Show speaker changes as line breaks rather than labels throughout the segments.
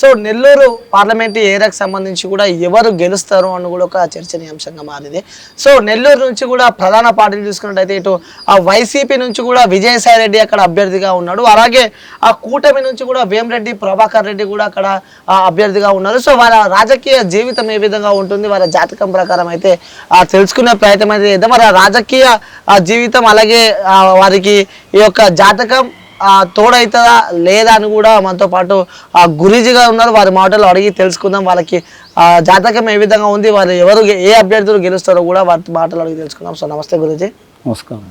So Nellore parliament ఏరియాకి సంబంధించి కూడా ఎవరు గెలుస్తారు అని కూడా ఒక చర్చనీయాంశంగా మారింది. సో నెల్లూరు నుంచి కూడా ప్రధాన పార్టీలు చూసుకున్నట్టయితే ఇటు ఆ వైసీపీ నుంచి కూడా విజయసాయి రెడ్డి అక్కడ అభ్యర్థిగా ఉన్నాడు. అలాగే ఆ కూటమి నుంచి కూడా వేమిరెడ్డి ప్రభాకర్ రెడ్డి కూడా అక్కడ అభ్యర్థిగా ఉన్నారు. సో వాళ్ళ రాజకీయ జీవితం ఏ విధంగా ఉంటుంది, వాళ్ళ జాతకం ప్రకారం అయితే తెలుసుకునే ప్రయత్నం అయితే చేద్దాం. మరి రాజకీయ జీవితం అలాగే వారికి ఈ యొక్క జాతకం తోడవుతుందా లేదా అని కూడా మనతో పాటు గురూజీగా ఉన్నారు. వారి మాటలు అడిగి తెలుసుకుందాం. వాళ్ళకి జాతకం ఏ విధంగా ఉంది, వారు ఎవరు ఏ అభ్యర్థులు గెలుస్తారో కూడా వారి మాటలు అడిగి తెలుసుకుందాం. సో నమస్తే గురూజీ.
నమస్కారం.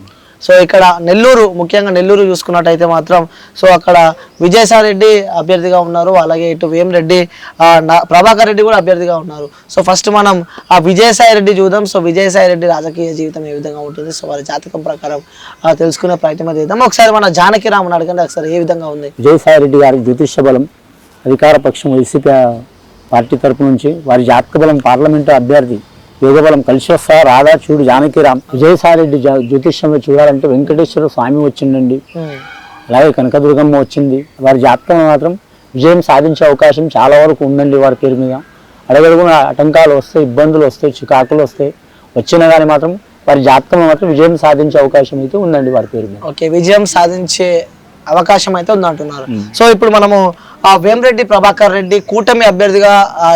సో ఇక్కడ నెల్లూరు, ముఖ్యంగా నెల్లూరు చూసుకున్నట్టయితే మాత్రం సో అక్కడ విజయసాయి రెడ్డి అభ్యర్థిగా ఉన్నారు. అలాగే ఇటు వేమిరెడ్డి ప్రభాకర్ రెడ్డి కూడా అభ్యర్థిగా ఉన్నారు. సో ఫస్ట్ మనం ఆ విజయసాయి రెడ్డి చూద్దాం. సో విజయసాయి రెడ్డి రాజకీయ జీవితం ఏ విధంగా ఉంటుంది, సో వారి జాతకం ప్రకారం తెలుసుకునే ప్రయత్నం చేద్దాం. ఒకసారి మన జానకి రామన్ అడగండి, ఒకసారి ఏ విధంగా ఉంది.
విజయసాయి రెడ్డి గారి జ్యోతిష్య బలం అధికార పక్షం వైసీపీ పార్టీ తరపు నుంచి వారి జాతక బలం పార్లమెంటు అభ్యర్థి యోగబలం కలిసి వస్తా రాధా చూడు జానకిరామ్. విజయసాయి రెడ్డి జ్యోతిష్యంలో చూడాలంటే వెంకటేశ్వర స్వామి వచ్చిండండి, అలాగే కనకదుర్గమ్మ వచ్చింది. వారి జాతకం మాత్రం విజయం సాధించే అవకాశం చాలా వరకు ఉందండి. వారి పేరు మీద అడగడుగున ఆటంకాలు వస్తాయి, ఇబ్బందులు వస్తాయి, చికాకులు వస్తాయి. వచ్చినా కానీ మాత్రం వారి జాతకం మాత్రం విజయం సాధించే అవకాశం అయితే ఉందండి వారి పేరు మీద.
ఓకే, విజయం సాధించే అవకాశం అయితే ఉందంటున్నారు. సో ఇప్పుడు మనము వేమిరెడ్డి ప్రభాకర్ రెడ్డి కూటమి అభ్యర్థిగా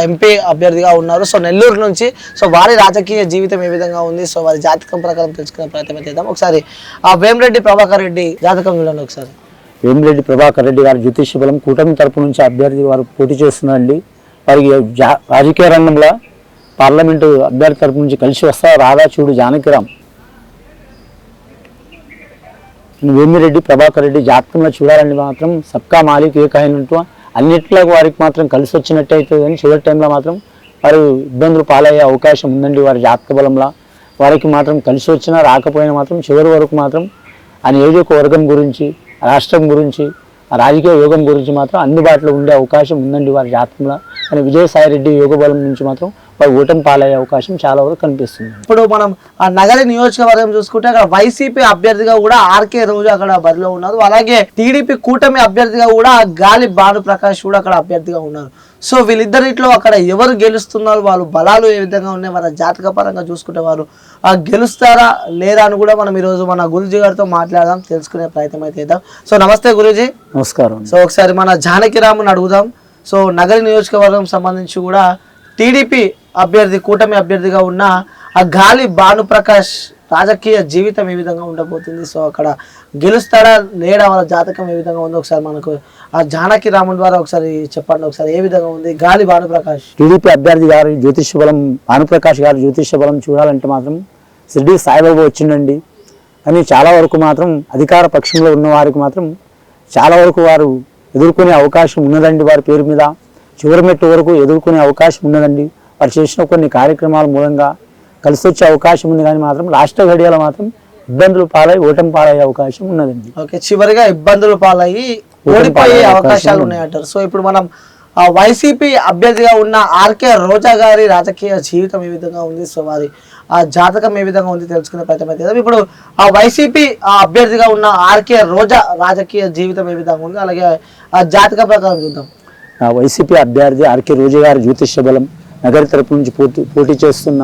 ఎంపీ అభ్యర్థిగా ఉన్నారు. సో నెల్లూరు నుంచి. సో వారి రాజకీయ జీవితం ఏ విధంగా ఉంది, సో వారి జాతకం ప్రకారం తెలుసుకునే ప్రయత్నం చేద్దాం. ఒకసారి వేమిరెడ్డి ప్రభాకర్ రెడ్డి జాతకం చూడండి ఒకసారి.
వేమిరెడ్డి ప్రభాకర్ రెడ్డి గారి జ్యోతిష్య బలం కూటమి తరపు నుంచి అభ్యర్థి వారు పోటీ చేస్తున్నారండి. వారికి రాజకీయ రంగంలో పార్లమెంటు అభ్యర్థి తరపు నుంచి కలిసి వస్తా రాధా చూడు జానకిరామ్. వేమిరెడ్డి ప్రభాకర్ రెడ్డి జాతకంలో చూడాలని మాత్రం సబ్కా మాలిక్ ఏకైనట్టు అన్నిట్లో వారికి మాత్రం కలిసి వచ్చినట్టు అవుతుంది. కానీ చివరి టైంలో మాత్రం వారు ఇబ్బందులు పాలయ్యే అవకాశం ఉందండి. వారి జాతక బలంలో వారికి మాత్రం కలిసి వచ్చినా రాకపోయినా మాత్రం చివరి వరకు మాత్రం ఆ నియోజకవర్గం గురించి, రాష్ట్రం గురించి, ఆ రాజకీయ యోగం గురించి మాత్రం అందుబాటులో ఉండే అవకాశం ఉందండి వారి జాతకంలో. కానీ విజయసాయి రెడ్డి యోగ బలం నుంచి మాత్రం వారు ఓటమి పాలయ్యే అవకాశం చాలా వరకు కనిపిస్తుంది.
ఇప్పుడు మనం ఆ నగరి నియోజకవర్గం చూసుకుంటే అక్కడ వైసీపీ అభ్యర్థిగా కూడా ఆర్కే రోజు అక్కడ బరిలో ఉన్నారు. అలాగే టీడీపీ కూటమి అభ్యర్థిగా కూడా గాలి భానుప్రకాష్ కూడా అక్కడ అభ్యర్థిగా ఉన్నారు. సో వీళ్ళిద్దరిట్లో అక్కడ ఎవరు గెలుస్తున్నారు, వాళ్ళు బలాలు ఏ విధంగా ఉన్నాయి, వాళ్ళ జాతక పరంగా చూసుకుంటే వారు గెలుస్తారా లేదా అని కూడా మనం ఈరోజు మన గురూజీ గారితో మాట్లాడదాం, తెలుసుకునే ప్రయత్నం అయితే చేద్దాం. సో నమస్తే గురూజీ.
నమస్కారం.
సో ఒకసారి మన జానకిరామ్ని అడుగుదాం. సో నగరి నియోజకవర్గం సంబంధించి కూడా టీడీపీ అభ్యర్థి, కూటమి అభ్యర్థిగా ఉన్న ఆ గాలి భానుప్రకాష్ రాజకీయ జీవితం ఏ విధంగా ఉండబోతుంది, సో అక్కడ గెలుస్తాడా లేడా, వాళ్ళ జాతకం ఏ విధంగా ఉందో ఒకసారి మనకు ఆ జానకి రామన్ ద్వారా ఒకసారి చెప్పండి. ఒకసారి ఏ విధంగా ఉంది గాలి భానుప్రకాష్.
టీడీపీ అభ్యర్థి గారి జ్యోతిష్య బలం భానుప్రకాష్ గారి జ్యోతిష్య బలం చూడాలంటే మాత్రం షిర్డీ సాయిబాబా వచ్చిండండి. కానీ చాలా వరకు మాత్రం అధికార పక్షంలో ఉన్న వారికి మాత్రం చాలా వరకు వారు ఎదుర్కొనే అవకాశం ఉన్నదండి. వారి పేరు మీద చివరి మెట్టు వరకు ఎదుర్కొనే అవకాశం ఉన్నదండి. వారు చేసిన కొన్ని కార్యక్రమాల మూలంగా కలిసి వచ్చే అవకాశం ఉంది. కానీ మాత్రం లాస్ట్ ఘడియలో మాత్రం ఇబ్బందులు పాలై ఓటమి పాలయ్యే అవకాశం ఉన్నదండి.
ఓకే, చివరిగా ఇబ్బందులు పాలయ్యి ఓడిపోయే అవకాశాలు ఉన్నాయంటారు. సో ఇప్పుడు మనం వైసీపీ అభ్యర్థిగా ఉన్న ఆర్కే రోజా గారి రాజకీయ జీవితం ఏ విధంగా ఉంది, సో వారి ఆ జాతకం ఏ విధంగా ఉంది తెలుసుకునే ప్రయత్నం అయితే. ఇప్పుడు ఆ వైసీపీ అభ్యర్థిగా ఉన్న ఆర్కే రోజా రాజకీయ జీవితం ఏ విధంగా ఉంది, అలాగే ఆ జాతక ప్రకారం చూద్దాం.
వైసీపీ అభ్యర్థి ఆర్కే రోజా గారి జ్యోతిష్య బలం నగరి తరపు నుంచి పోటీ చేస్తున్న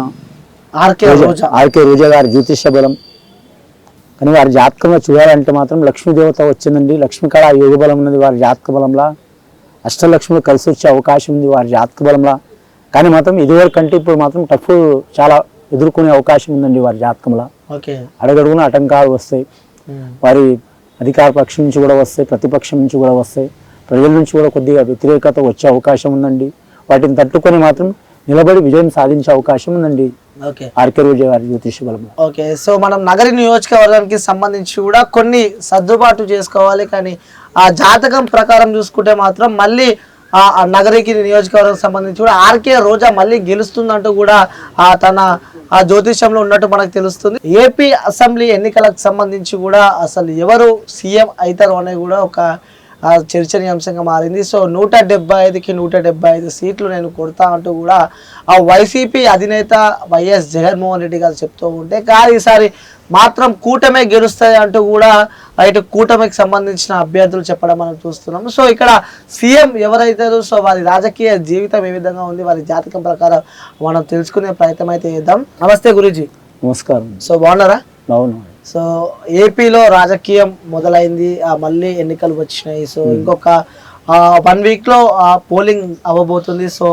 ఆర్కే రోజా గారి జ్యోతిష్య బలం. కానీ వారి జాతకంలో చూడాలంటే మాత్రం లక్ష్మీదేవత వచ్చిందండి. లక్ష్మీ కళ యోగ బలం ఉన్నది వారి జాతక బలంలా. అష్టలక్ష్ములు కలిసి వచ్చే అవకాశం ఉంది వారి జాతక బలంలా. కానీ మాత్రం ఇదివరకంటే ఇప్పుడు మాత్రం టఫ్ చాలా ఎదుర్కొనే అవకాశం ఉందండి వారి జాతకంలో. అడగడుగున ఆటంకాలు వస్తాయి, వారి అధికార పక్షం నుంచి కూడా వస్తాయి, ప్రతిపక్షం నుంచి కూడా వస్తాయి, ప్రజల నుంచి కూడా కొద్దిగా వ్యతిరేకత వచ్చే అవకాశం ఉందండి. వాటిని తట్టుకొని మాత్రం నిలబడి విజయం సాధించే అవకాశం ఉందండి ఆర్కే రోజా గారి జ్యోతిష బలంలో.
ఓకే, సో మనం నగరి నియోజకవర్గానికి సంబంధించి కూడా కొన్ని సర్దుబాటు చేసుకోవాలి. కానీ ఆ జాతకం ప్రకారం చూసుకుంటే మాత్రం మళ్ళీ ఆ నగరికి నియోజకవర్గం సంబంధించి కూడా ఆర్కే రోజా మళ్ళీ గెలుస్తుందంటూ కూడా తన ఆ జ్యోతిష్యంలో ఉన్నట్టు మనకు తెలుస్తుంది. ఏపీ అసెంబ్లీ ఎన్నికలకు సంబంధించి కూడా అసలు ఎవరు సీఎం అవుతారు అనేది కూడా ఒక చర్చనీయాంశంగా మారింది. సో 175కి 175 సీట్లు నేను కొడతా అంటూ కూడా ఆ వైసీపీ అధినేత వైఎస్ జగన్మోహన్ రెడ్డి గారు చెప్తూ ఉంటే, కానీ ఈసారి మాత్రం కూటమే గెలుస్తాయి అంటూ కూడా ఇటు కూటమికి సంబంధించిన అభ్యర్థులు చెప్పడం మనం చూస్తున్నాము. సో ఇక్కడ సీఎం ఎవరైతారో సో వారి రాజకీయ జీవితం ఏ విధంగా ఉంది, వారి జాతకం ప్రకారం మనం తెలుసుకునే ప్రయత్నం అయితే చేద్దాం. నమస్తే గురూజీ.
నమస్కారం.
సో బాగున్నారా?
అవును.
సో ఏపీలో రాజకీయం మొదలైంది, మళ్ళీ ఎన్నికలు వచ్చినాయి. సో ఇంకొక 1 వీక్ లో పోలింగ్ అవ్వబోతుంది. సో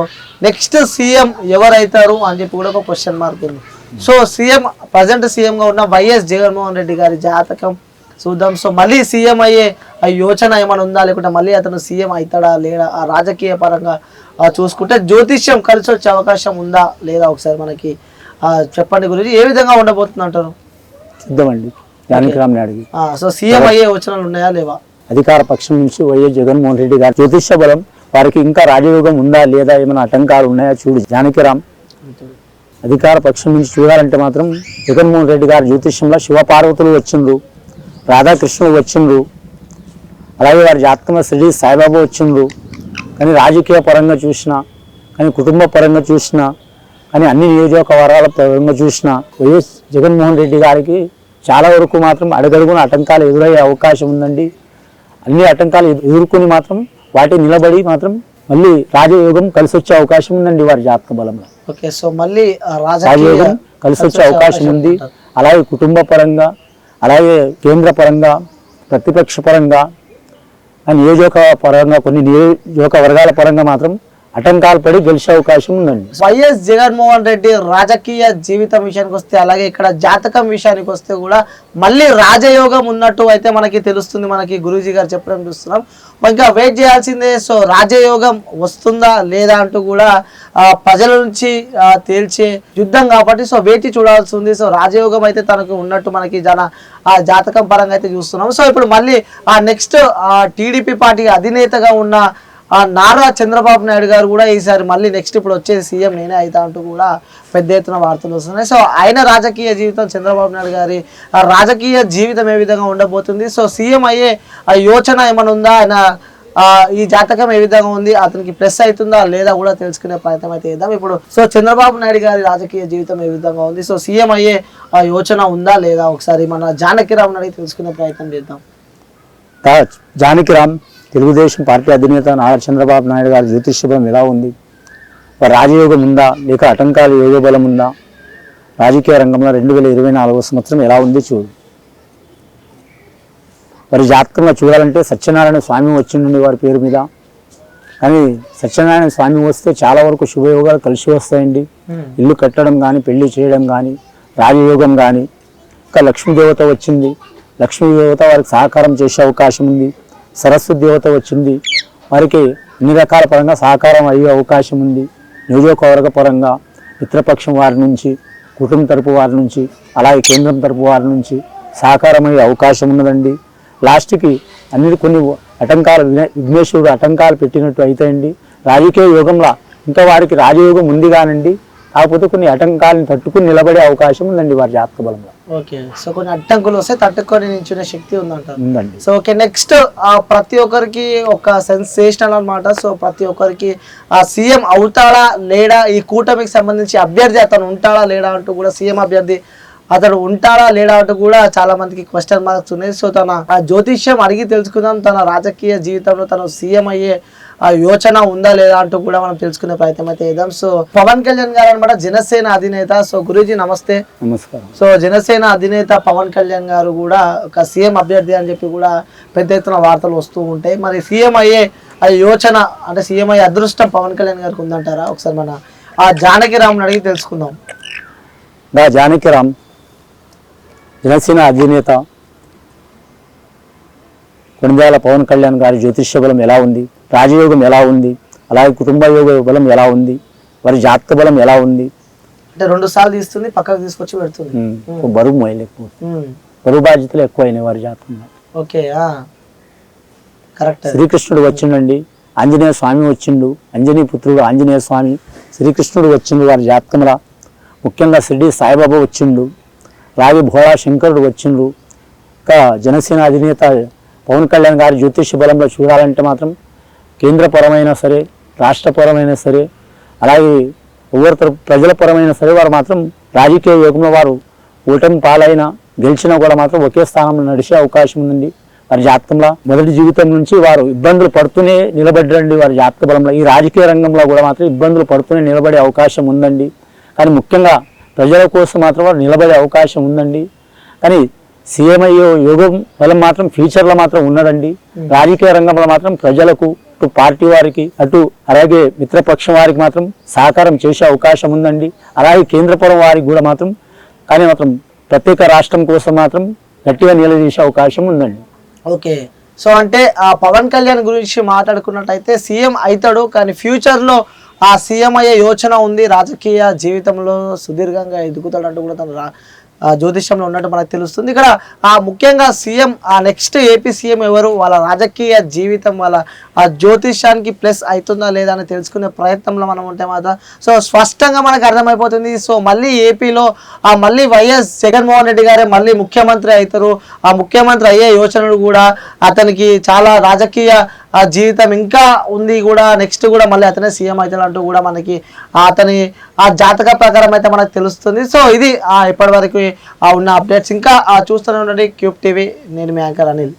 నెక్స్ట్ సీఎం ఎవరైతారు అని చెప్పి కూడా ఒక క్వశ్చన్ మార్క్ ఉంది. సో సీఎం ప్రజెంట్ సీఎం గా ఉన్న వైఎస్ జగన్మోహన్ రెడ్డి గారి జాతకం చూద్దాం. సో మళ్ళీ సీఎం అయ్యే యోచన ఏమైనా ఉందా, లేకుంటే మళ్ళీ అతను సీఎం అవుతాడా లేదా, ఆ రాజకీయ పరంగా చూసుకుంటే జ్యోతిష్యం కలిసి వచ్చే అవకాశం ఉందా లేదా ఒకసారి మనకి చెప్పండి గురించి. ఏ విధంగా ఉండబోతుంది అంటారు?
సిద్ధమండి జానకిరామ్ నాయుడుకి.
సో సీఎం అయ్యే యోచనలు ఉన్నాయా లేవా?
అధికార పక్షం నుంచి వైఎస్ జగన్మోహన్ రెడ్డి గారు జ్యోతిష్య బలం వారికి ఇంకా రాజయోగం ఉందా లేదా, ఏమైనా ఆటంకాలు ఉన్నాయా చూడు జానకిరామ్. అధికార పక్షం నుంచి చూడాలంటే మాత్రం జగన్మోహన్ రెడ్డి గారు జ్యోతిష్యంలో శివపార్వతులు వచ్చిండ్రు, రాధాకృష్ణులు వచ్చిండ్రు, అలాగే వారి జాతకంలో శ్రీ సాయిబాబా వచ్చిండ్రు. కానీ రాజకీయ పరంగా చూసినా, కానీ కుటుంబ పరంగా చూసినా, కానీ అన్ని నియోజకవర్గాల పరంగా చూసినా వైఎస్ జగన్మోహన్ రెడ్డి గారికి చాలా వరకు మాత్రం అడుగడుగున ఆటంకాలు ఎదురయ్యే అవకాశం ఉందండి. అన్ని ఆటంకాలు ఎదుర్కొని మాత్రం వాటి నిలబడి మాత్రం మళ్ళీ రాజయోగం కలిసి వచ్చే అవకాశం ఉందండి వారి జాతక బలంలో.
ఓకే. సో మళ్ళీ
రాజయోగం కలిసి వచ్చే అవకాశం ఉంది. అలాగే కుటుంబ పరంగా, అలాగే కేంద్ర పరంగా, ప్రతిపక్ష పరంగా, నియోజక పరంగా, కొన్ని నియోజకవర్గాల పరంగా మాత్రం ఆటంకాలు పడి గెలిచే అవకాశం ఉందండి.
వైఎస్ జగన్మోహన్ రెడ్డి రాజకీయ జీవితం విషయానికి వస్తే, అలాగే ఇక్కడ జాతకం విషయానికి వస్తే కూడా మళ్ళీ రాజయోగం ఉన్నట్టు అయితే మనకి తెలుస్తుంది. మనకి గురూజీ గారు చెప్పడం చూస్తున్నాం. ఇంకా వెయిట్ చేయాల్సిందే. సో రాజయోగం వస్తుందా లేదా అంటూ కూడా ప్రజల నుంచి తేల్చే యుద్ధం కాబట్టి సో వేచి చూడాల్సి ఉంది. సో రాజయోగం అయితే తనకు ఉన్నట్టు మనకి జాతకం పరంగా అయితే చూస్తున్నాం. సో ఇప్పుడు మళ్ళీ నెక్స్ట్ టీడీపీ పార్టీ అధినేతగా ఉన్న నారా చంద్రబాబు నాయుడు గారు కూడా ఈసారి మళ్ళీ నెక్స్ట్ ఇప్పుడు వచ్చేది సీఎం నేనే అవుతా అంటూ కూడా పెద్ద ఎత్తున వార్తలు వస్తున్నాయి. సో ఆయన రాజకీయ జీవితం, చంద్రబాబు నాయుడు గారి రాజకీయ జీవితం ఏ విధంగా ఉండబోతుంది, సో సీఎం అయ్యే యోచన ఏమైనా ఉందా, ఆయన ఈ జాతకం ఏ విధంగా ఉంది, అతనికి ప్లస్ అవుతుందా లేదా కూడా తెలుసుకునే ప్రయత్నం అయితే చేద్దాం ఇప్పుడు. సో చంద్రబాబు నాయుడు గారి రాజకీయ జీవితం ఏ విధంగా ఉంది, సో సీఎం అయ్యే యోచన ఉందా లేదా ఒకసారి మన జానకిరామ్ అడిగి తెలుసుకునే ప్రయత్నం చేద్దాం.
జానకిరామ్ తెలుగుదేశం పార్టీ అధినేత నారా చంద్రబాబు నాయుడు గారి జ్యోతిష్య బలం ఎలా ఉంది, రాజయోగం ఉందా లేక ఆటంకాలు యోగ బలం ఉందా, రాజకీయ రంగంలో 2024 సంవత్సరం ఎలా ఉంది చూడు. వారి జాతకంలో చూడాలంటే సత్యనారాయణ స్వామి వచ్చిండండి వారి పేరు మీద. కానీ సత్యనారాయణ స్వామి వస్తే చాలా వరకు శుభయోగాలు కలిసి వస్తాయండి. ఇల్లు కట్టడం కానీ, పెళ్లి చేయడం కానీ, రాజయోగం కానీ. ఇంకా లక్ష్మీదేవత వచ్చింది, లక్ష్మీదేవత వారికి సహకారం చేసే అవకాశం ఉంది. సరస్వతి దేవత వచ్చింది, వారికి అన్ని రకాల పరంగా సహకారం అయ్యే అవకాశం ఉంది. నియోజకవర్గ పరంగా మిత్రపక్షం వారి నుంచి, కుటుంబ తరపు వారి నుంచి, అలాగే కేంద్రం తరపు వారి నుంచి సహకారం అయ్యే అవకాశం ఉన్నదండి. లాస్ట్కి కొన్ని ఆటంకాలు విఘ్నేశ్వరుడు ఆటంకాలు పెట్టినట్టు అవుతాయండి. రాజకీయ యోగంలో ఇంకా వారికి రాజయోగం ఉంది కానండి, కాకపోతే కొన్ని ఆటంకాలను తట్టుకుని నిలబడే అవకాశం ఉందండి వారి జాతక బలంలో.
ఓకే. సో కొన్ని అడ్డంకులు వస్తే తట్టుకొని నిల్చునే శక్తి ఉందంటారు.
ఉందండి.
సో ఓకే, నెక్స్ట్ ప్రతి ఒక్కరికి ఒక సెన్సేషనల్ అన్నమాట. సో ప్రతి ఒక్కరికి సీఎం అవుతాడా లేడా, ఈ కూటమికి సంబంధించి అభ్యర్థి అతను ఉంటాడా లేడా అంటూ కూడా, సీఎం అభ్యర్థి అతడు ఉంటాడా లేడా అంటూ కూడా చాలా మందికి క్వశ్చన్ మార్క్స్ ఉన్నాయి. సో తన జ్యోతిష్యం అడిగి తెలుసుకుందాం, తన రాజకీయ జీవితంలో తను సీఎం అయ్యే యోచన ఉందా లేదా అంటూ కూడా మనం తెలుసుకునే ప్రయత్నం అయితే చేద్దాం. సో పవన్ కళ్యాణ్ గారు అనమాట జనసేన అధినేత. సో గురూజీ నమస్తే.
నమస్కారం.
సో జనసేన అధినేత పవన్ కళ్యాణ్ గారు కూడా ఒక సీఎం అభ్యర్థి అని చెప్పి కూడా పెద్ద ఎత్తున వార్తలు వస్తూ ఉంటాయి. మరి సీఎం అయ్యే యోచన అంటే సీఎం అయ్యే అదృష్టం పవన్ కళ్యాణ్ గారికి ఉందంటారా? ఒకసారి మన జానకిరామ్ని అడిగి తెలుసుకుందాం.
జానకిరామ్ జనసేన అధినేత కొణిదెల పవన్ కళ్యాణ్ గారి జ్యోతిష్య బలం ఎలా ఉంది, రాజయోగం ఎలా ఉంది, అలాగే కుటుంబ యోగ బలం ఎలా ఉంది, వారి జాతక బలం ఎలా ఉంది
అంటే 2 సార్లు తీస్తుంది, పక్కకు తీసుకొచ్చి పెడుతుంది.
బరువు మొయలేకపోతుంది, బరువు బాధ్యతలు ఎక్కువైనాయి వారి జాతకంలో.
Okay, correct.
శ్రీకృష్ణుడు వచ్చిండండి, ఆంజనేయ స్వామి వచ్చిండు, అంజనీ పుత్రుడు ఆంజనేయ స్వామి శ్రీకృష్ణుడు వచ్చిండు వారి జాతకంలో. ముఖ్యంగా షిరిడి సాయిబాబా వచ్చిండు, అలాగే భోళా శంకరుడు వచ్చిండ్రు. ఇంకా జనసేన అధినేత పవన్ కళ్యాణ్ గారి జ్యోతిష్య బలంలో చూడాలంటే మాత్రం కేంద్రపరమైన సరే, రాష్ట్రపరమైన సరే, అలాగే ఎవరి ప్రజల పరమైన సరే వారు మాత్రం రాజకీయ యోగంలో వారు ఓటమి పాలైన గెలిచినా కూడా మాత్రం ఒకే స్థానంలో నడిచే అవకాశం ఉందండి. వారి జాతకంలో మొదటి జీవితం నుంచి వారు ఇబ్బందులు పడుతూనే నిలబడ్డండి. వారి జాతక బలంలో ఈ రాజకీయ రంగంలో కూడా మాత్రం ఇబ్బందులు పడుతూనే నిలబడే అవకాశం ఉందండి. కానీ ముఖ్యంగా ప్రజల కోసం మాత్రం వారు నిలబడే అవకాశం ఉందండి. కానీ సీఎం అయ్యే యోగం బలం మాత్రం ఫ్యూచర్లో మాత్రం ఉన్నదండి. రాజకీయ రంగంలో మాత్రం ప్రజలకు అటు పార్టీ వారికి అటు అలాగే మిత్రపక్షం వారికి మాత్రం సహకారం చేసే అవకాశం ఉందండి. అలాగే కేంద్రపురం వారికి కూడా మాత్రం కానీ మాత్రం ప్రత్యేక రాష్ట్రం కోసం మాత్రం గట్టిగా నిలదీసే అవకాశం ఉందండి.
ఓకే, సో అంటే ఆ పవన్ కళ్యాణ్ గురించి మాట్లాడుకున్నట్టయితే సీఎం అవుతాడు, కానీ ఫ్యూచర్లో ఆ సీఎం అయ్యే యోచన ఉంది. రాజకీయ జీవితంలో సుదీర్ఘంగా ఎదుగుతాడంటూ కూడా తన జ్యోతిష్యంలో ఉన్నట్టు మనకు తెలుస్తుంది. ఇక్కడ ముఖ్యంగా సీఎం నెక్స్ట్ ఏపీ సీఎం ఎవరు, వాళ్ళ రాజకీయ జీవితం వాళ్ళ ఆ జ్యోతిష్యానికి ప్లస్ అవుతుందా లేదా అని తెలుసుకునే ప్రయత్నంలో మనం ఉంటే మాత్రం సో స్పష్టంగా మనకు అర్థమైపోతుంది. సో మళ్ళీ ఏపీలో మళ్ళీ వైఎస్ జగన్మోహన్ రెడ్డి గారే మళ్ళీ ముఖ్యమంత్రి అవుతారు. ఆ ముఖ్యమంత్రి అయ్యే యోచనలు కూడా అతనికి చాలా రాజకీయ జీవితం ఇంకా ఉంది కూడా, నెక్స్ట్ కూడా మళ్ళీ అతనే సీఎం అవుతాడు అంటూ కూడా మనకి అతని ఆ జాతక ప్రకారం అయితే మనకు తెలుస్తుంది. సో ఇది ఇప్పటి వరకు ఉన్న అప్డేట్స్. ఇంకా చూస్తూనే ఉండండి క్యూబ్ టీవీ. నేను మీ యాంకర్ అనిల్.